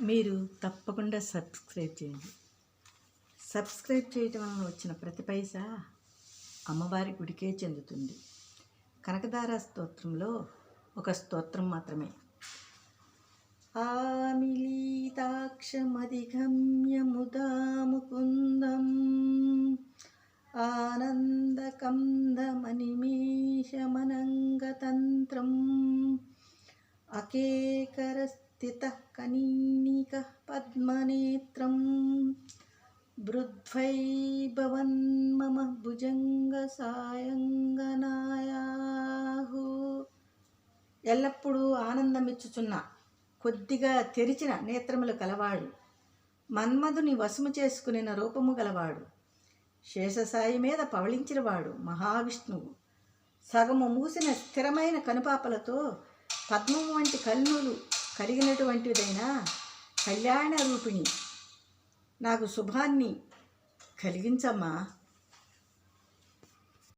మీరు తప్పకుండా సబ్స్క్రైబ్ చేయండి. సబ్స్క్రైబ్ చేయటం వలన వచ్చిన ప్రతి పైసా అమ్మవారి గుడికే చెందుతుంది. కనకదార స్తోత్రంలో ఒక స్తోత్రం మాత్రమే. ఆమిలీతాక్షమధిగమ్య ముదాముకుందం ఆనందకందమనిమేషమనంగతంత్రం అకేకరస్థితః కనీనికః పద్మనేత్రం బృద్వైభవన్మమ భుజంగ సాయంగనాయాహు. ఎల్లప్పుడూ ఆనందమిచ్చుచున్న కొద్దిగా తెరిచిన నేత్రములు కలవాడు, మన్మధుని వశము చేసుకునిన రూపము గలవాడు, శేషసాయి మీద పవళించినవాడు మహావిష్ణువు. సగము మూసిన స్థిరమైన కనుపాపలతో పద్మము వంటి కన్నులు కలిగినటువంటిదైన కళ్యాణ రూపిణి, నాకు శుభాన్ని కలిగించమ్మా.